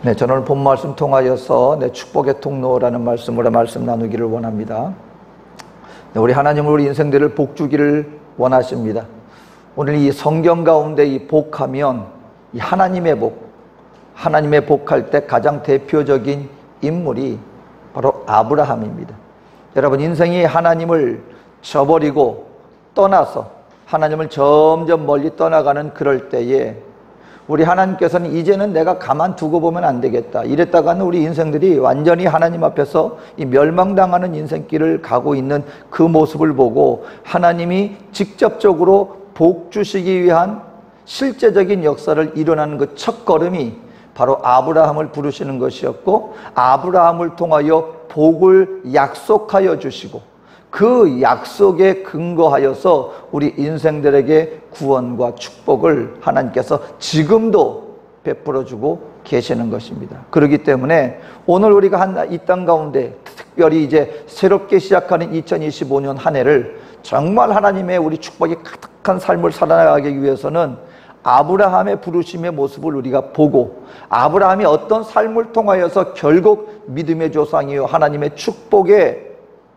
네, 저는 오늘 본 말씀 통하여서 축복의 통로라는 말씀으로 말씀 나누기를 원합니다. 네, 우리 하나님은 우리 인생들을 복 주기를 원하십니다. 오늘 이 성경 가운데 이 복하면 이 하나님의 복할 때 가장 대표적인 인물이 바로 아브라함입니다. 여러분, 인생이 하나님을 저버리고 떠나서 하나님을 점점 멀리 떠나가는 그럴 때에 우리 하나님께서는 이제는 내가 가만 두고 보면 안 되겠다, 이랬다가는 우리 인생들이 완전히 하나님 앞에서 이 멸망당하는 인생길을 가고 있는 그 모습을 보고 하나님이 직접적으로 복 주시기 위한 실제적인 역사를 일어나는 그 첫걸음이 바로 아브라함을 부르시는 것이었고, 아브라함을 통하여 복을 약속하여 주시고 그 약속에 근거하여서 우리 인생들에게 구원과 축복을 하나님께서 지금도 베풀어주고 계시는 것입니다. 그렇기 때문에 오늘 우리가 이 땅 가운데 특별히 이제 새롭게 시작하는 2025년 한 해를 정말 하나님의 우리 축복이 가득한 삶을 살아가기 위해서는 아브라함의 부르심의 모습을 우리가 보고, 아브라함이 어떤 삶을 통하여서 결국 믿음의 조상이요 하나님의 축복의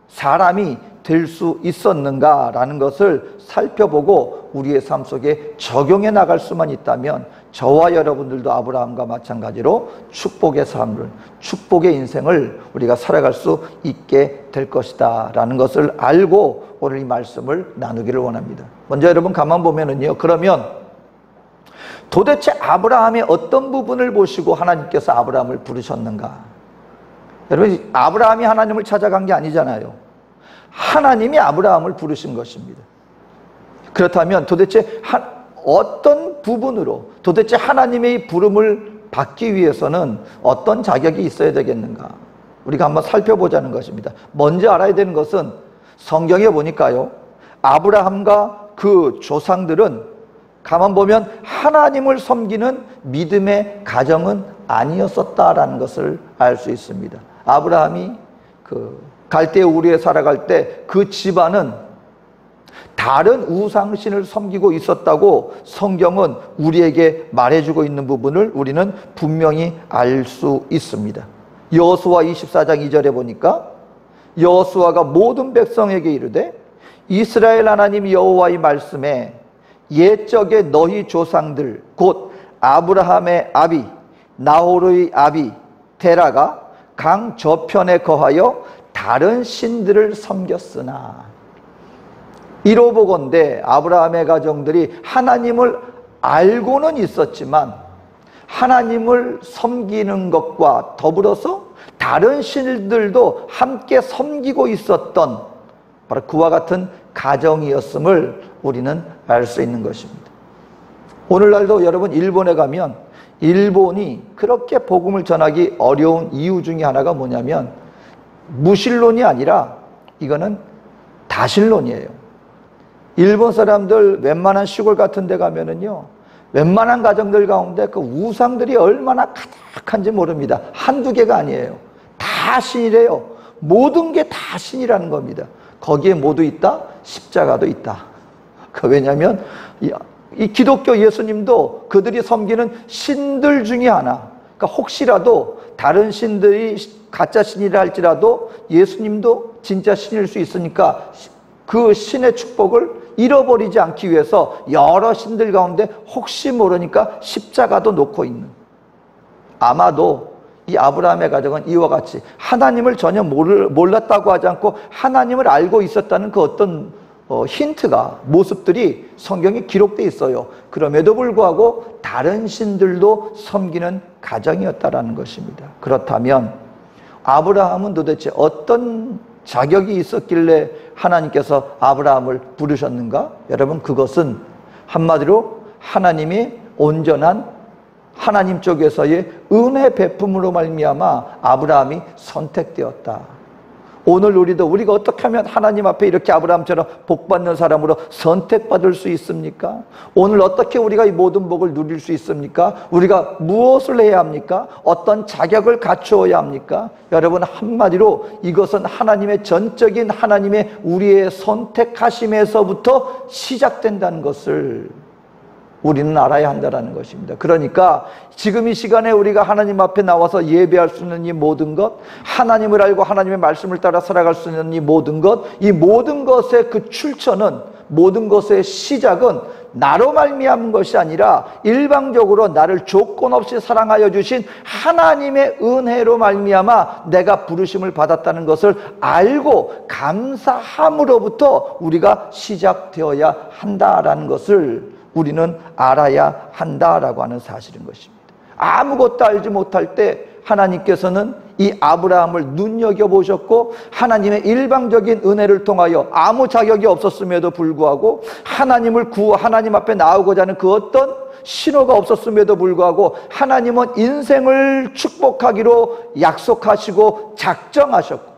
사람이 될 수 있었는가라는 것을 살펴보고 우리의 삶 속에 적용해 나갈 수만 있다면 저와 여러분들도 아브라함과 마찬가지로 축복의 삶을, 축복의 인생을 우리가 살아갈 수 있게 될 것이다 라는 것을 알고 오늘 이 말씀을 나누기를 원합니다. 먼저 여러분 가만 보면은요, 그러면 도대체 아브라함의 어떤 부분을 보시고 하나님께서 아브라함을 부르셨는가? 여러분, 아브라함이 하나님을 찾아간 게 아니잖아요. 하나님이 아브라함을 부르신 것입니다. 그렇다면 도대체 어떤 부분으로 도대체 하나님의 부름을 받기 위해서는 어떤 자격이 있어야 되겠는가? 우리가 한번 살펴보자는 것입니다. 먼저 알아야 되는 것은 성경에 보니까요, 아브라함과 그 조상들은 가만 보면 하나님을 섬기는 믿음의 가정은 아니었었다라는 것을 알 수 있습니다. 아브라함이 갈대 우르에 살아갈 때 그 집안은 다른 우상신을 섬기고 있었다고 성경은 우리에게 말해주고 있는 부분을 우리는 분명히 알 수 있습니다. 여호수아 24장 2절에 보니까 여호수아가 모든 백성에게 이르되 이스라엘 하나님 여호와의 말씀에 옛적에 너희 조상들 곧 아브라함의 아비 나홀의 아비 데라가 강 저편에 거하여 다른 신들을 섬겼으나, 이로보건대 아브라함의 가정들이 하나님을 알고는 있었지만 하나님을 섬기는 것과 더불어서 다른 신들도 함께 섬기고 있었던 바로 그와 같은 가정이었음을 우리는 알 수 있는 것입니다. 오늘날도 여러분 일본에 가면 일본이 그렇게 복음을 전하기 어려운 이유 중에 하나가 뭐냐면 무신론이 아니라 이거는 다신론이에요. 일본 사람들 웬만한 시골 같은 데 가면은요, 웬만한 가정들 가운데 그 우상들이 얼마나 가득한지 모릅니다. 한두 개가 아니에요. 다 신이래요. 모든 게 다 신이라는 겁니다. 거기에 모두 있다? 십자가도 있다. 왜냐하면 이 기독교 예수님도 그들이 섬기는 신들 중에 하나, 그러니까 혹시라도 다른 신들이 가짜 신이라 할지라도 예수님도 진짜 신일 수 있으니까 그 신의 축복을 잃어버리지 않기 위해서 여러 신들 가운데 혹시 모르니까 십자가도 놓고 있는, 아마도 이 아브라함의 가정은 이와 같이 하나님을 전혀 몰랐다고 하지 않고 하나님을 알고 있었다는 그 어떤 힌트가, 모습들이 성경에 기록되어 있어요. 그럼에도 불구하고 다른 신들도 섬기는 가정이었다라는 것입니다. 그렇다면 아브라함은 도대체 어떤 자격이 있었길래 하나님께서 아브라함을 부르셨는가? 여러분, 그것은 한마디로 하나님이 온전한 하나님 쪽에서의 은혜 베품으로 말미암아 아브라함이 선택되었다. 오늘 우리가 어떻게 하면 하나님 앞에 이렇게 아브라함처럼 복받는 사람으로 선택받을 수 있습니까? 오늘 어떻게 우리가 이 모든 복을 누릴 수 있습니까? 우리가 무엇을 해야 합니까? 어떤 자격을 갖추어야 합니까? 여러분, 한마디로 이것은 하나님의 전적인 우리의 선택하심에서부터 시작된다는 것을 우리는 알아야 한다는 것입니다. 그러니까 지금 이 시간에 우리가 하나님 앞에 나와서 예배할 수 있는 이 모든 것, 하나님을 알고 하나님의 말씀을 따라 살아갈 수 있는 이 모든 것, 이 모든 것의 그 출처는, 모든 것의 시작은 나로 말미암은 것이 아니라 일방적으로 나를 조건 없이 사랑하여 주신 하나님의 은혜로 말미암아 내가 부르심을 받았다는 것을 알고 감사함으로부터 우리가 시작되어야 한다라는 것을 우리는 알아야 한다라고 하는 사실인 것입니다. 아무것도 알지 못할 때 하나님께서는 이 아브라함을 눈여겨보셨고 하나님의 일방적인 은혜를 통하여 아무 자격이 없었음에도 불구하고 하나님 앞에 나오고자 하는 그 어떤 신호가 없었음에도 불구하고 하나님은 인생을 축복하기로 약속하시고 작정하셨고,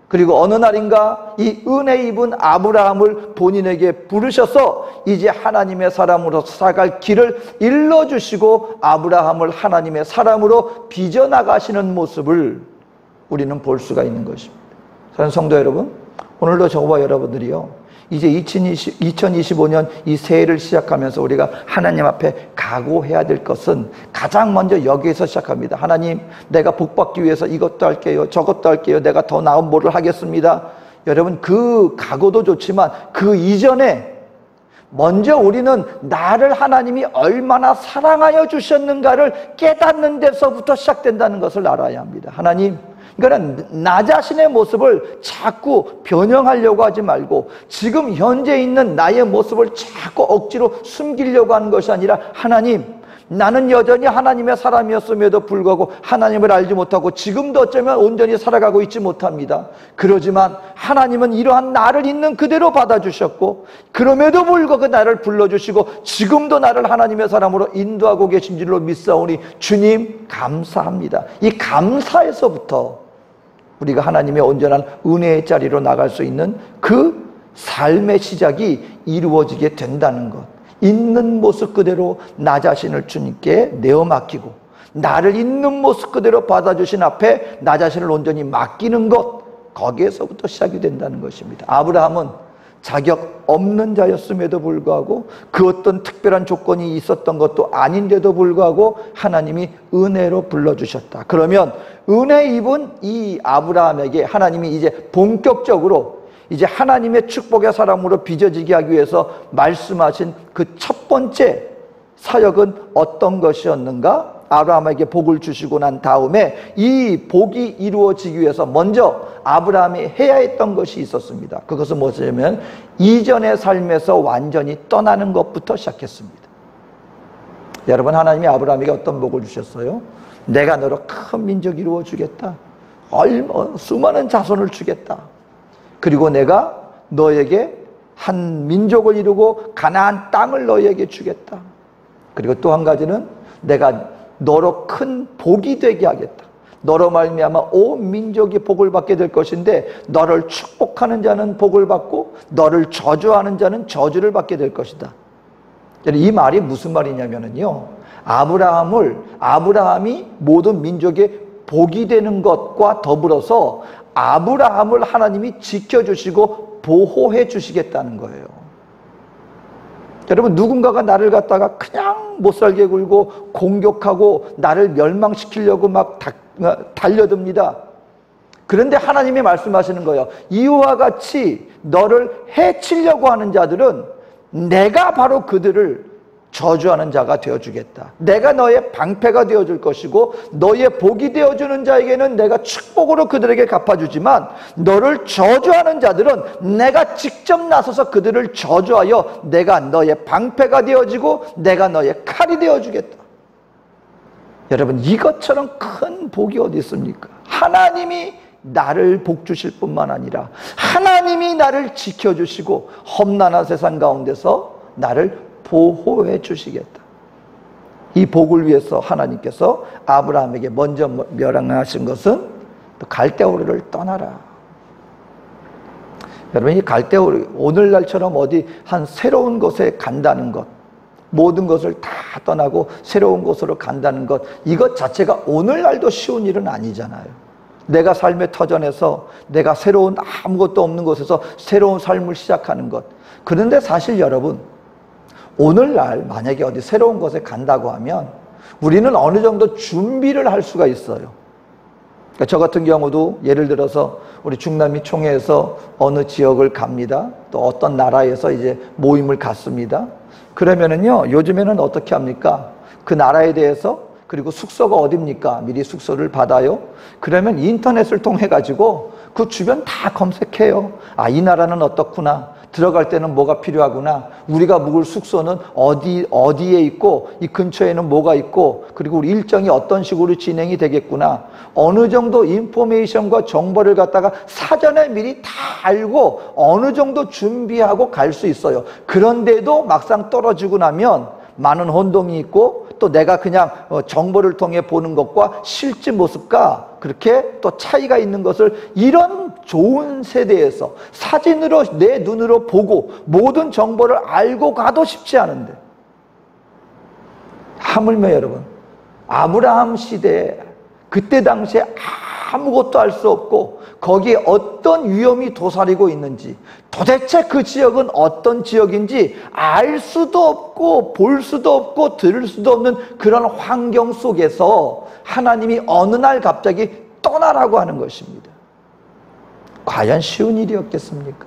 그리고 어느 날인가 이 은혜 입은 아브라함을 본인에게 부르셔서 이제 하나님의 사람으로 살아갈 길을 일러주시고 아브라함을 하나님의 사람으로 빚어나가시는 모습을 우리는 볼 수가 있는 것입니다. 사랑하는 성도 여러분, 오늘도 저와 여러분들이요, 이제 2025년 이 새해를 시작하면서 우리가 하나님 앞에 각오해야 될 것은 가장 먼저 여기에서 시작합니다. 하나님, 내가 복받기 위해서 이것도 할게요, 저것도 할게요, 내가 더 나은 뭐를 하겠습니다. 여러분, 그 각오도 좋지만 그 이전에 먼저 우리는 나를 하나님이 얼마나 사랑하여 주셨는가를 깨닫는 데서부터 시작된다는 것을 알아야 합니다. 하나님, 그러니까 나 자신의 모습을 자꾸 변형하려고 하지 말고 지금 현재 있는 나의 모습을 자꾸 억지로 숨기려고 하는 것이 아니라, 하나님, 나는 여전히 하나님의 사람이었음에도 불구하고 하나님을 알지 못하고 지금도 어쩌면 온전히 살아가고 있지 못합니다. 그러지만 하나님은 이러한 나를 있는 그대로 받아주셨고 그럼에도 불구하고 나를 불러주시고 지금도 나를 하나님의 사람으로 인도하고 계신 줄로 믿사오니 주님 감사합니다. 이 감사에서부터 우리가 하나님의 온전한 은혜의 자리로 나갈 수 있는 그 삶의 시작이 이루어지게 된다는 것. 있는 모습 그대로 나 자신을 주님께 내어 맡기고 나를 있는 모습 그대로 받아주신 앞에 나 자신을 온전히 맡기는 것, 거기에서부터 시작이 된다는 것입니다. 아브라함은 자격 없는 자였음에도 불구하고 그 어떤 특별한 조건이 있었던 것도 아닌데도 불구하고 하나님이 은혜로 불러주셨다. 그러면 은혜 입은 이 아브라함에게 하나님이 이제 본격적으로 이제 하나님의 축복의 사람으로 빚어지게 하기 위해서 말씀하신 그 첫 번째 사역은 어떤 것이었는가? 아브라함에게 복을 주시고 난 다음에 이 복이 이루어지기 위해서 먼저 아브라함이 해야 했던 것이 있었습니다. 그것은 무엇이냐면 이전의 삶에서 완전히 떠나는 것부터 시작했습니다. 여러분, 하나님이 아브라함에게 어떤 복을 주셨어요? 내가 너로 큰 민족이 이루어 주겠다. 수많은 자손을 주겠다. 그리고 내가 너에게 한 민족을 이루고 가나안 땅을 너에게 주겠다. 그리고 또 한 가지는 내가 너로 큰 복이 되게 하겠다. 너로 말미암아 온 민족이 복을 받게 될 것인데 너를 축복하는 자는 복을 받고 너를 저주하는 자는 저주를 받게 될 것이다. 이 말이 무슨 말이냐면요, 아브라함이 모든 민족의 복이 되는 것과 더불어서 아브라함을 하나님이 지켜주시고 보호해 주시겠다는 거예요. 여러분, 누군가가 나를 갖다가 그냥 못살게 굴고 공격하고 나를 멸망시키려고 막 달려듭니다. 그런데 하나님이 말씀하시는 거예요. 이와 같이 너를 해치려고 하는 자들은 내가 바로 그들을 저주하는 자가 되어주겠다. 내가 너의 방패가 되어줄 것이고 너의 복이 되어주는 자에게는 내가 축복으로 그들에게 갚아주지만 너를 저주하는 자들은 내가 직접 나서서 그들을 저주하여 내가 너의 방패가 되어지고 내가 너의 칼이 되어주겠다. 여러분, 이것처럼 큰 복이 어디 있습니까? 하나님이 나를 복 주실 뿐만 아니라 하나님이 나를 지켜주시고 험난한 세상 가운데서 나를 보호해 주시겠다. 이 복을 위해서 하나님께서 아브라함에게 먼저 명령하신 것은 갈대우르를 떠나라. 여러분, 이 갈대우르, 오늘날처럼 어디 한 새로운 곳에 간다는 것, 모든 것을 다 떠나고 새로운 곳으로 간다는 것, 이것 자체가 오늘날도 쉬운 일은 아니잖아요. 내가 삶의 터전에서 내가 새로운 아무것도 없는 곳에서 새로운 삶을 시작하는 것. 그런데 사실 여러분, 오늘날 만약에 어디 새로운 곳에 간다고 하면 우리는 어느 정도 준비를 할 수가 있어요. 그러니까 저 같은 경우도 예를 들어서 우리 중남미 총회에서 어느 지역을 갑니다. 또 어떤 나라에서 이제 모임을 갖습니다. 그러면은요, 요즘에는 어떻게 합니까? 그 나라에 대해서, 그리고 숙소가 어딥니까? 미리 숙소를 받아요. 그러면 인터넷을 통해 가지고 그 주변 다 검색해요. 아, 이 나라는 어떻구나. 들어갈 때는 뭐가 필요하구나. 우리가 묵을 숙소는 어디에 있고, 이 근처에는 뭐가 있고, 그리고 우리 일정이 어떤 식으로 진행이 되겠구나. 어느 정도 인포메이션과 정보를 갖다가 사전에 미리 다 알고 어느 정도 준비하고 갈 수 있어요. 그런데도 막상 떨어지고 나면 많은 혼동이 있고, 또 내가 그냥 정보를 통해 보는 것과 실제 모습과 그렇게 또 차이가 있는 것을, 이런 좋은 세대에서 사진으로 내 눈으로 보고 모든 정보를 알고 가도 쉽지 않은데, 하물며 여러분, 아브라함 시대에 그때 당시에 아무것도 알 수 없고 거기에 어떤 위험이 도사리고 있는지, 도대체 그 지역은 어떤 지역인지 알 수도 없고 볼 수도 없고 들을 수도 없는 그런 환경 속에서 하나님이 어느 날 갑자기 떠나라고 하는 것입니다. 과연 쉬운 일이었겠습니까?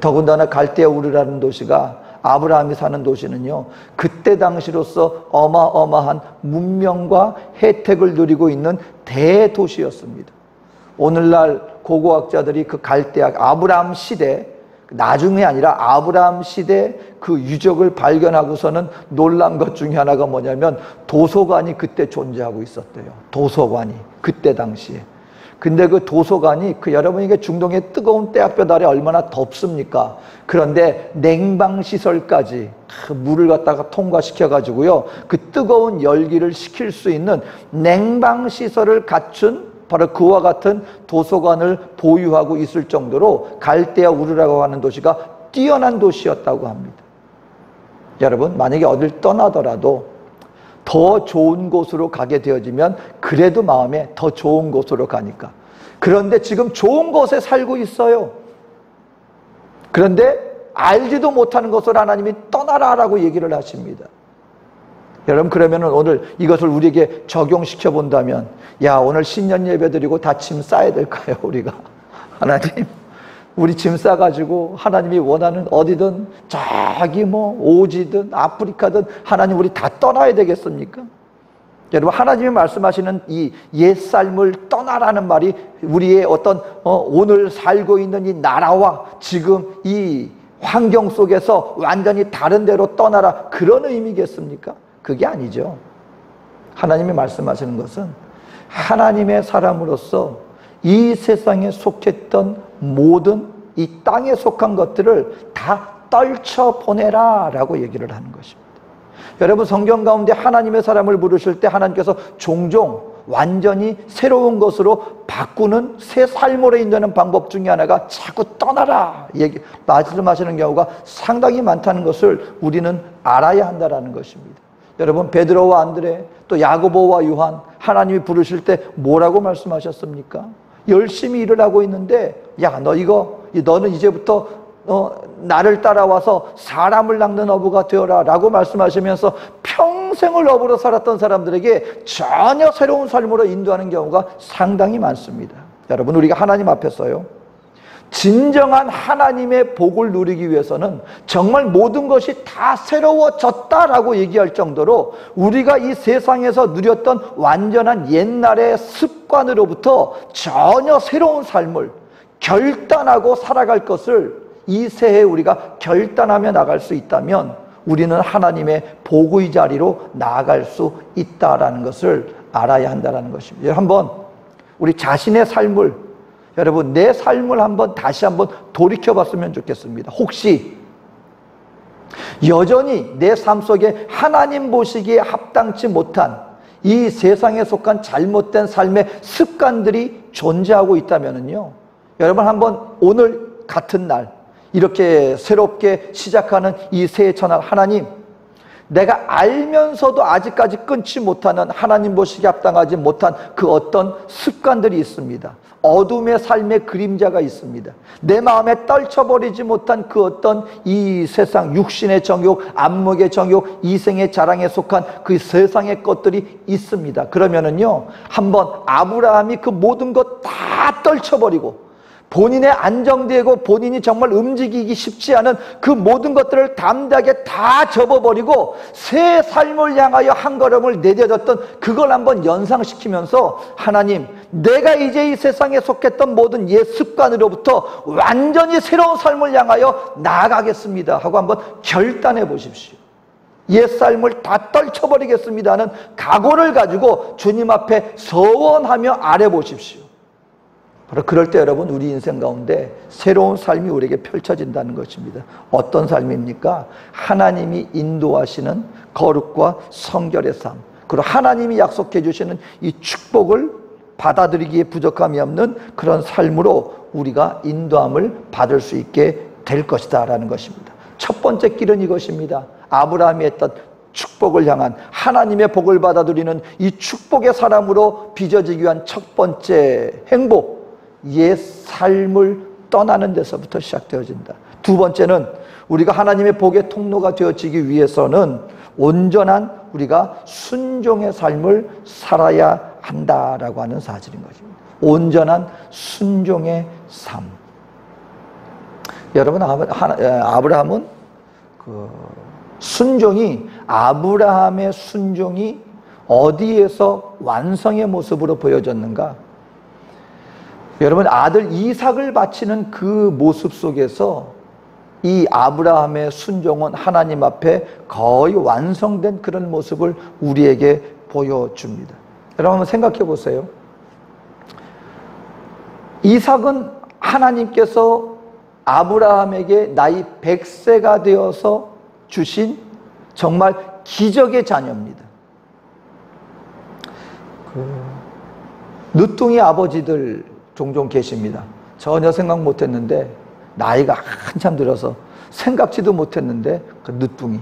더군다나 갈대아 우르라는 도시가, 아브라함이 사는 도시는요, 그때 당시로서 어마어마한 문명과 혜택을 누리고 있는 대도시였습니다. 오늘날 고고학자들이 그 갈대아, 아브라함 시대, 나중에 아니라 아브라함 시대 그 유적을 발견하고서는 놀란 것 중에 하나가 뭐냐면 도서관이 그때 존재하고 있었대요. 도서관이 그때 당시에. 근데 그 도서관이, 여러분이 중동의 뜨거운 때학볕 아래 얼마나 덥습니까? 그런데 냉방시설까지 물을 갖다가 통과시켜 가지고요, 그 뜨거운 열기를 식힐 수 있는 냉방시설을 갖춘 바로 그와 같은 도서관을 보유하고 있을 정도로 갈대아 우르라고 하는 도시가 뛰어난 도시였다고 합니다. 여러분, 만약에 어딜 떠나더라도 더 좋은 곳으로 가게 되어지면 그래도 마음에 더 좋은 곳으로 가니까. 그런데 지금 좋은 곳에 살고 있어요. 그런데 알지도 못하는 것을 하나님이 떠나라라고 얘기를 하십니다. 여러분, 그러면 오늘 이것을 우리에게 적용시켜 본다면, 야, 오늘 신년 예배 드리고 다 짐 싸야 될까요, 우리가? 하나님, 우리 짐 싸가지고 하나님이 원하는 어디든, 저기 오지든 아프리카든 하나님 우리 다 떠나야 되겠습니까? 여러분, 하나님이 말씀하시는 이 옛삶을 떠나라는 말이 우리의 어떤 오늘 살고 있는 이 나라와 지금 이 환경 속에서 완전히 다른 데로 떠나라, 그런 의미겠습니까? 그게 아니죠. 하나님이 말씀하시는 것은 하나님의 사람으로서 이 세상에 속했던 모든 이 땅에 속한 것들을 다 떨쳐보내라 라고 얘기를 하는 것입니다. 여러분, 성경 가운데 하나님의 사람을 부르실 때 하나님께서 종종 완전히 새로운 것으로 바꾸는 새 삶으로 인도하는 방법 중에 하나가 자꾸 떠나라 말씀하시는 경우가 상당히 많다는 것을 우리는 알아야 한다는 것입니다. 여러분, 베드로와 안드레, 또 야고보와 요한, 하나님이 부르실 때 뭐라고 말씀하셨습니까? 열심히 일을 하고 있는데, 야, 너는 이제부터 나를 따라와서 사람을 낚는 어부가 되어라 라고 말씀하시면서 평생을 어부로 살았던 사람들에게 전혀 새로운 삶으로 인도하는 경우가 상당히 많습니다. 여러분, 우리가 하나님 앞에서요, 진정한 하나님의 복을 누리기 위해서는 정말 모든 것이 다 새로워졌다라고 얘기할 정도로 우리가 이 세상에서 누렸던 완전한 옛날의 습관으로부터 전혀 새로운 삶을 결단하고 살아갈 것을 이 새해 우리가 결단하며 나갈 수 있다면 우리는 하나님의 복의 자리로 나아갈 수 있다라는 것을 알아야 한다는 것입니다. 한번 우리 자신의 삶을, 여러분, 내 삶을 다시 한번 돌이켜봤으면 좋겠습니다. 혹시 여전히 내 삶 속에 하나님 보시기에 합당치 못한 이 세상에 속한 잘못된 삶의 습관들이 존재하고 있다면요, 여러분, 한번 오늘 같은 날 이렇게 새롭게 시작하는 이 새해 첫날, 하나님, 내가 알면서도 아직까지 끊지 못하는, 하나님 보시기에 합당하지 못한 그 어떤 습관들이 있습니다. 어둠의 삶의 그림자가 있습니다. 내 마음에 떨쳐버리지 못한 그 어떤 이 세상 육신의 정욕, 안목의 정욕, 이생의 자랑에 속한 그 세상의 것들이 있습니다. 그러면은요, 한번 아브라함이 그 모든 것 다 떨쳐버리고 본인의 안정되고 본인이 정말 움직이기 쉽지 않은 그 모든 것들을 담대하게 다 접어버리고 새 삶을 향하여 한 걸음을 내딛었던 그걸 한번 연상시키면서, 하나님, 내가 이제 이 세상에 속했던 모든 옛 습관으로부터 완전히 새로운 삶을 향하여 나아가겠습니다 하고 한번 결단해 보십시오. 옛 삶을 다 떨쳐버리겠습니다 하는 각오를 가지고 주님 앞에 서원하며 아뢰 보십시오. 바로 그럴 때 여러분, 우리 인생 가운데 새로운 삶이 우리에게 펼쳐진다는 것입니다. 어떤 삶입니까? 하나님이 인도하시는 거룩과 성결의 삶, 그리고 하나님이 약속해 주시는 이 축복을 받아들이기에 부족함이 없는 그런 삶으로 우리가 인도함을 받을 수 있게 될 것이다 라는 것입니다. 첫 번째 길은 이것입니다. 아브라함이 했던 축복을 향한, 하나님의 복을 받아들이는 이 축복의 사람으로 빚어지기 위한 첫 번째 행복, 옛 삶을 떠나는 데서부터 시작되어진다. 두 번째는 우리가 하나님의 복의 통로가 되어지기 위해서는 온전한 우리가 순종의 삶을 살아야 한다라고 하는 사실인 것입니다. 온전한 순종의 삶. 여러분, 아브라함은 순종이, 아브라함의 순종이 어디에서 완성의 모습으로 보여졌는가? 여러분, 아들 이삭을 바치는 그 모습 속에서 이 아브라함의 순종은 하나님 앞에 거의 완성된 그런 모습을 우리에게 보여줍니다. 여러분, 한번 생각해 보세요. 이삭은 하나님께서 아브라함에게 나이 100세가 되어서 주신 정말 기적의 자녀입니다. 늦둥이 아버지들 종종 계십니다. 전혀 생각 못했는데, 나이가 한참 들어서 생각지도 못했는데 그 늦둥이.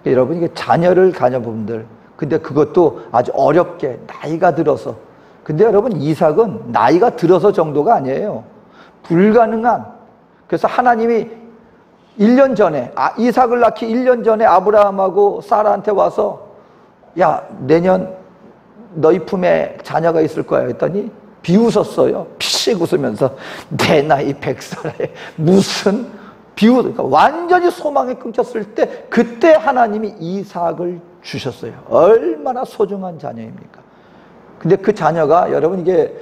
여러분, 이게 자녀분들, 근데 그것도 아주 어렵게 나이가 들어서. 근데 여러분, 이삭은 나이가 들어서 정도가 아니에요. 불가능한. 그래서 하나님이 1년 전에, 이삭을 낳기 1년 전에 아브라함하고 사라한테 와서, 야, 내년 너희 품에 자녀가 있을 거야 했더니 비웃었어요. 피식 웃으면서, 내 나이 100살에 무슨 그러니까 완전히 소망이 끊겼을 때, 그때 하나님이 이삭을 주셨어요. 얼마나 소중한 자녀입니까? 근데 그 자녀가, 여러분, 이게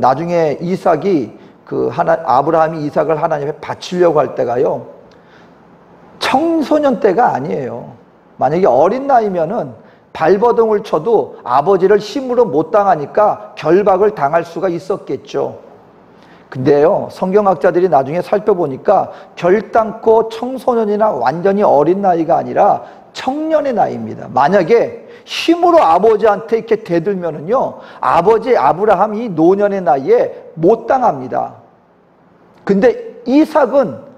나중에 이삭이 아브라함이 이삭을 하나님 앞에 바치려고 할 때가요, 청소년 때가 아니에요. 만약에 어린 나이면은 발버둥을 쳐도 아버지를 힘으로 못 당하니까 결박을 당할 수가 있었겠죠. 근데요, 성경학자들이 나중에 살펴보니까 결단코 청소년이나 완전히 어린 나이가 아니라 청년의 나이입니다. 만약에 힘으로 아버지한테 이렇게 대들면은요, 아브라함이 노년의 나이에 못 당합니다. 근데 이삭은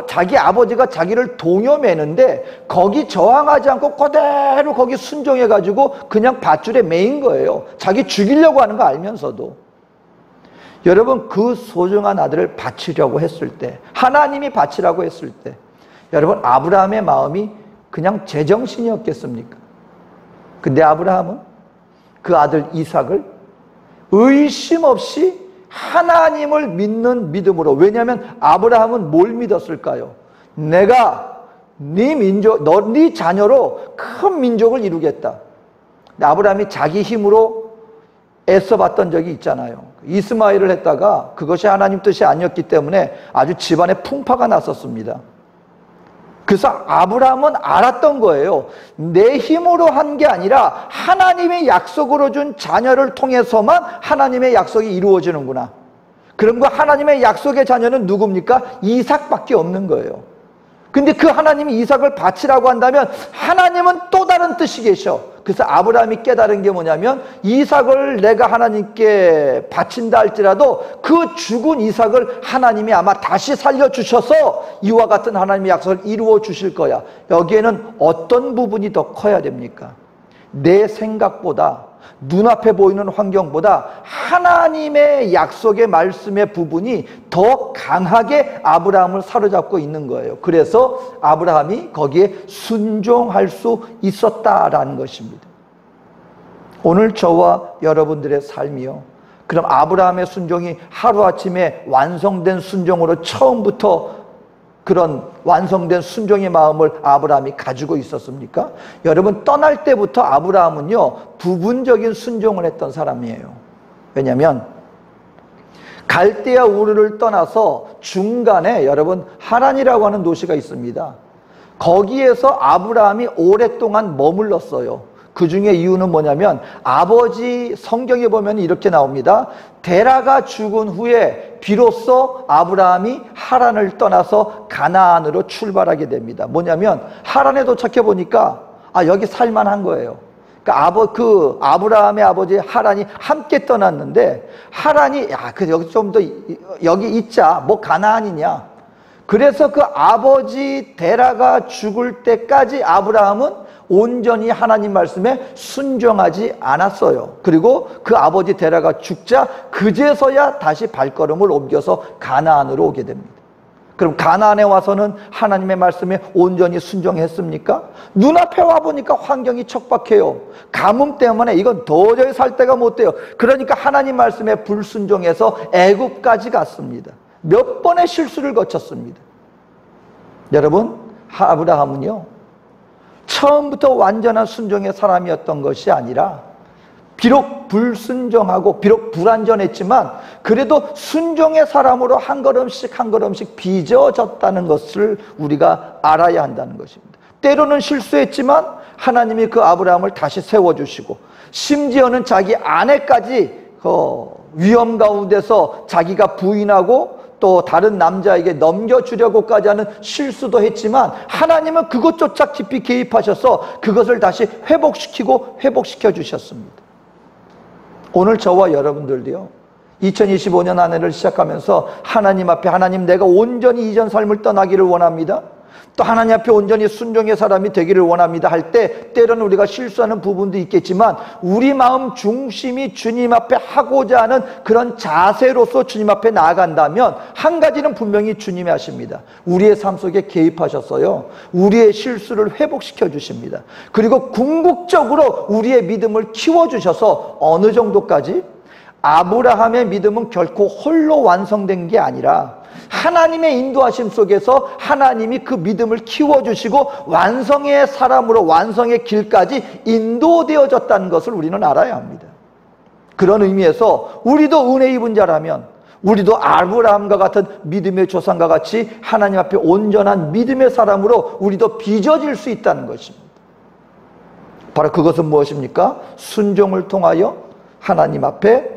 자기 아버지가 자기를 동요매는데 거기 저항하지 않고 그대로 거기 순종해가지고 그냥 밧줄에 매인 거예요. 자기 죽이려고 하는 거 알면서도. 여러분, 그 소중한 아들을 바치려고 했을 때, 하나님이 바치라고 했을 때, 여러분, 아브라함의 마음이 그냥 제정신이었겠습니까? 근데 아브라함은 그 아들 이삭을 의심 없이 하나님을 믿는 믿음으로. 왜냐하면 아브라함은 뭘 믿었을까요? 내가 네 자녀로 큰 민족을 이루겠다. 근데 아브라함이 자기 힘으로 애써봤던 적이 있잖아요. 이스마엘을 했다가 그것이 하나님 뜻이 아니었기 때문에 아주 집안에 풍파가 났었습니다. 그래서 아브라함은 알았던 거예요. 내 힘으로 한 게 아니라 하나님의 약속으로 준 자녀를 통해서만 하나님의 약속이 이루어지는구나. 그런 거, 하나님의 약속의 자녀는 누굽니까? 이삭밖에 없는 거예요. 근데 그 하나님이 이삭을 바치라고 한다면 하나님은 또 다른 뜻이 계셔. 그래서 아브라함이 깨달은 게 뭐냐면 이삭을 내가 하나님께 바친다 할지라도 그 죽은 이삭을 하나님이 아마 다시 살려주셔서 이와 같은 하나님의 약속을 이루어 주실 거야. 여기에는 어떤 부분이 더 커야 됩니까? 내 생각보다, 눈앞에 보이는 환경보다 하나님의 약속의 말씀의 부분이 더 강하게 아브라함을 사로잡고 있는 거예요. 그래서 아브라함이 거기에 순종할 수 있었다라는 것입니다. 오늘 저와 여러분들의 삶이요, 그럼 아브라함의 순종이 하루아침에 완성된 순종으로 처음부터 그런 완성된 순종의 마음을 아브라함이 가지고 있었습니까? 여러분, 떠날 때부터 아브라함은요 부분적인 순종을 했던 사람이에요. 왜냐하면 갈대아 우르를 떠나서 중간에 여러분 하란이라고 하는 도시가 있습니다. 거기에서 아브라함이 오랫동안 머물렀어요. 그 중에 이유는 뭐냐면 아버지 성경에 보면 이렇게 나옵니다. 데라가 죽은 후에 비로소 아브라함이 하란을 떠나서 가나안으로 출발하게 됩니다. 뭐냐면 하란에 도착해 보니까 여기 살만한 거예요. 그러니까 아브라함의 아버지 하란이 함께 떠났는데 하란이 여기 좀 더 여기 있자, 뭐 가나안이냐. 그래서 그 아버지 데라가 죽을 때까지 아브라함은 온전히 하나님 말씀에 순종하지 않았어요. 그리고 그 아버지 데라가 죽자 그제서야 다시 발걸음을 옮겨서 가나안으로 오게 됩니다. 그럼 가나안에 와서는 하나님의 말씀에 온전히 순종했습니까? 눈앞에 와보니까 환경이 척박해요. 가뭄 때문에 이건 도저히 살 데가 못 돼요. 그러니까 하나님 말씀에 불순종해서 애굽까지 갔습니다. 몇 번의 실수를 거쳤습니다. 여러분, 아브라함은요 처음부터 완전한 순종의 사람이었던 것이 아니라 비록 불순종하고 비록 불완전했지만 그래도 순종의 사람으로 한 걸음씩 한 걸음씩 빚어졌다는 것을 우리가 알아야 한다는 것입니다. 때로는 실수했지만 하나님이 그 아브라함을 다시 세워주시고 심지어는 자기 아내까지 위험 가운데서 자기가 부인하고 또 다른 남자에게 넘겨주려고까지 하는 실수도 했지만 하나님은 그것조차 깊이 개입하셔서 그것을 다시 회복시켜 주셨습니다. 오늘 저와 여러분들도요 2025년 한 해를 시작하면서 하나님 앞에 하나님 내가 온전히 이전 삶을 떠나기를 원합니다. 또 하나님 앞에 온전히 순종의 사람이 되기를 원합니다 할 때 때로는 우리가 실수하는 부분도 있겠지만 우리 마음 중심이 주님 앞에 하고자 하는 그런 자세로서 주님 앞에 나아간다면 한 가지는 분명히 주님이 하십니다. 우리의 삶 속에 개입하셨어요. 우리의 실수를 회복시켜 주십니다. 그리고 궁극적으로 우리의 믿음을 키워주셔서 어느 정도까지? 아브라함의 믿음은 결코 홀로 완성된 게 아니라 하나님의 인도하심 속에서 하나님이 그 믿음을 키워주시고 완성의 사람으로 완성의 길까지 인도되어졌다는 것을 우리는 알아야 합니다. 그런 의미에서 우리도 은혜 입은 자라면 우리도 아브라함과 같은 믿음의 조상과 같이 하나님 앞에 온전한 믿음의 사람으로 우리도 빚어질 수 있다는 것입니다. 바로 그것은 무엇입니까? 순종을 통하여 하나님 앞에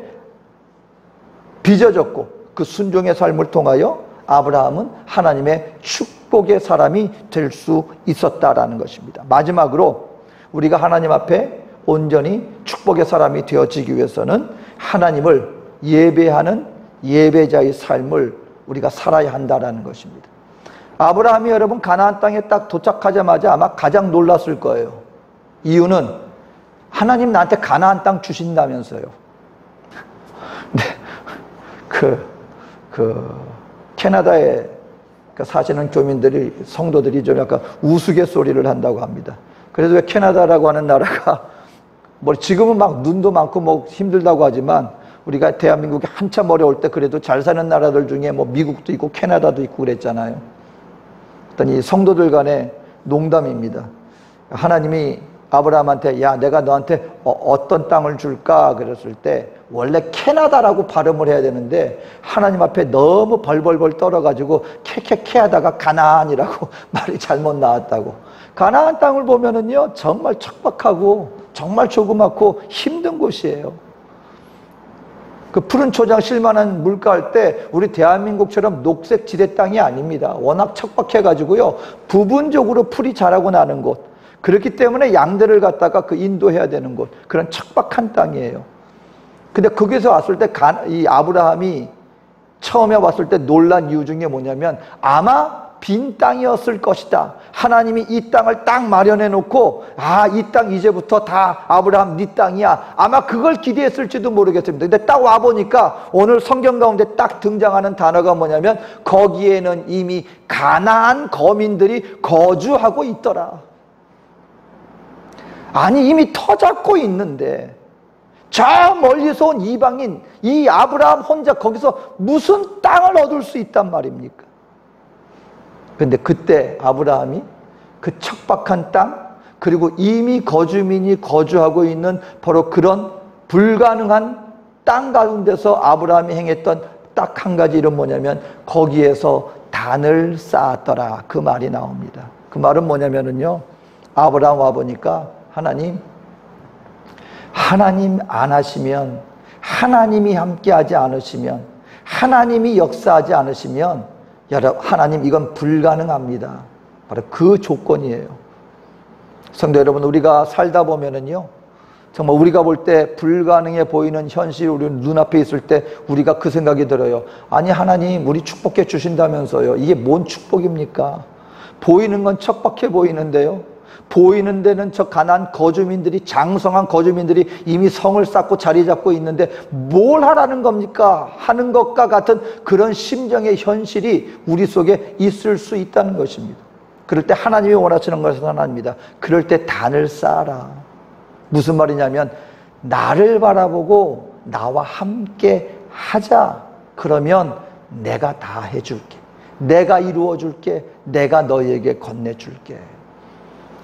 빚어졌고 그 순종의 삶을 통하여 아브라함은 하나님의 축복의 사람이 될 수 있었다라는 것입니다. 마지막으로 우리가 하나님 앞에 온전히 축복의 사람이 되어지기 위해서는 하나님을 예배하는 예배자의 삶을 우리가 살아야 한다라는 것입니다. 아브라함이 여러분 가나안 땅에 딱 도착하자마자 아마 가장 놀랐을 거예요. 이유는 하나님 나한테 가나안 땅 주신다면서요. 캐나다에 사시는 교민들이, 성도들이 좀 약간 우스갯소리를 한다고 합니다. 그래서 왜 캐나다라고 하는 나라가, 뭐 지금은 막 눈도 많고 뭐 힘들다고 하지만, 우리가 대한민국이 한참 어려울 때 그래도 잘 사는 나라들 중에 뭐 미국도 있고 캐나다도 있고 그랬잖아요. 어떤 이 성도들 간의 농담입니다. 하나님이 아브라함한테 야 내가 너한테 어떤 땅을 줄까 그랬을 때 원래 캐나다라고 발음을 해야 되는데 하나님 앞에 너무 벌벌벌 떨어가지고 캐캐캐 하다가 가나안이라고 말이 잘못 나왔다고. 가나안 땅을 보면은요 정말 척박하고 정말 조그맣고 힘든 곳이에요. 그 푸른 초장 실만한 물가할 때 우리 대한민국처럼 녹색 지대 땅이 아닙니다. 워낙 척박해가지고요. 부분적으로 풀이 자라고 나는 곳. 그렇기 때문에 양들을 갖다가 그 인도해야 되는 곳. 그런 척박한 땅이에요. 근데 거기서 왔을 때 이 아브라함이 처음에 왔을 때 놀란 이유 중에 뭐냐면 아마 빈 땅이었을 것이다. 하나님이 이 땅을 딱 마련해 놓고 이 땅 이제부터 다 아브라함 네 땅이야. 아마 그걸 기대했을지도 모르겠습니다. 근데 딱 와보니까 오늘 성경 가운데 딱 등장하는 단어가 뭐냐면 거기에는 이미 가나안 거민들이 거주하고 있더라. 아니 이미 터잡고 있는데 저 멀리서 온 이방인 이 아브라함 혼자 거기서 무슨 땅을 얻을 수 있단 말입니까? 근데 그때 아브라함이 그 척박한 땅 그리고 이미 거주민이 거주하고 있는 바로 그런 불가능한 땅 가운데서 아브라함이 행했던 딱 한 가지 이름 뭐냐면 거기에서 단을 쌓았더라. 그 말이 나옵니다. 그 말은 뭐냐면은요. 아브라함 와보니까 하나님 안 하시면 하나님이 함께하지 않으시면 하나님이 역사하지 않으시면 여러분 하나님 이건 불가능합니다. 바로 그 조건이에요. 성도 여러분 우리가 살다 보면은요 정말 우리가 볼 때 불가능해 보이는 현실이 우리 눈앞에 있을 때 우리가 그 생각이 들어요. 아니 하나님 우리 축복해 주신다면서요. 이게 뭔 축복입니까? 보이는 건 척박해 보이는데요. 보이는 데는 저 가나안 거주민들이 장성한 거주민들이 이미 성을 쌓고 자리 잡고 있는데 뭘 하라는 겁니까? 하는 것과 같은 그런 심정의 현실이 우리 속에 있을 수 있다는 것입니다. 그럴 때 하나님이 원하시는 것은 하나입니다. 그럴 때 단을 쌓아라. 무슨 말이냐면 나를 바라보고 나와 함께 하자. 그러면 내가 다 해줄게. 내가 이루어줄게. 내가 너희에게 건네줄게.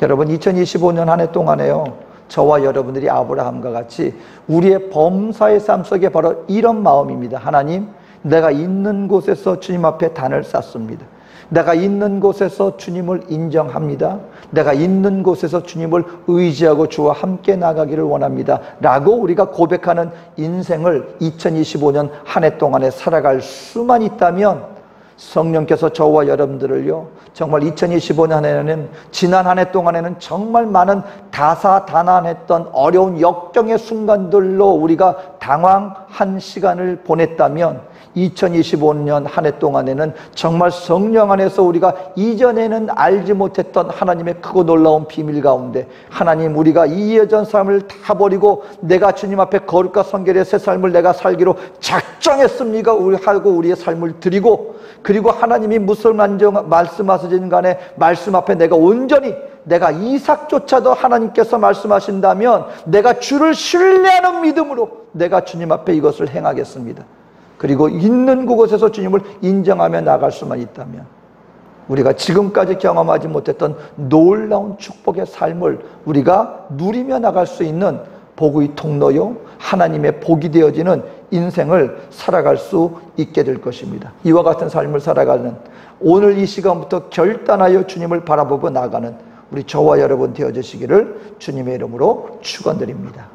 여러분 2025년 한 해 동안에요 저와 여러분들이 아브라함과 같이 우리의 범사의 삶 속에 바로 이런 마음입니다. 하나님 내가 있는 곳에서 주님 앞에 단을 쌓습니다. 내가 있는 곳에서 주님을 인정합니다. 내가 있는 곳에서 주님을 의지하고 주와 함께 나가기를 원합니다 라고 우리가 고백하는 인생을 2025년 한 해 동안에 살아갈 수만 있다면 성령께서 저와 여러분들을요 정말 2025년에는 지난 한 해 동안에는 정말 많은 다사다난했던 어려운 역경의 순간들로 우리가 당황한 시간을 보냈다면 2025년 한 해 동안에는 정말 성령 안에서 우리가 이전에는 알지 못했던 하나님의 크고 놀라운 비밀 가운데 하나님 우리가 이 예전 삶을 다 버리고 내가 주님 앞에 거룩과 성결의 새 삶을 내가 살기로 작정했습니까? 하고 우리의 삶을 드리고 그리고 하나님이 무슨 말씀하시든 간에 말씀 앞에 내가 온전히 내가 이삭조차도 하나님께서 말씀하신다면 내가 주를 신뢰하는 믿음으로 내가 주님 앞에 이것을 행하겠습니다. 그리고 있는 그곳에서 주님을 인정하며 나갈 수만 있다면 우리가 지금까지 경험하지 못했던 놀라운 축복의 삶을 우리가 누리며 나갈 수 있는 복의 통로요 하나님의 복이 되어지는 인생을 살아갈 수 있게 될 것입니다. 이와 같은 삶을 살아가는 오늘 이 시간부터 결단하여 주님을 바라보고 나가는 우리 저와 여러분 되어주시기를 주님의 이름으로 축원드립니다.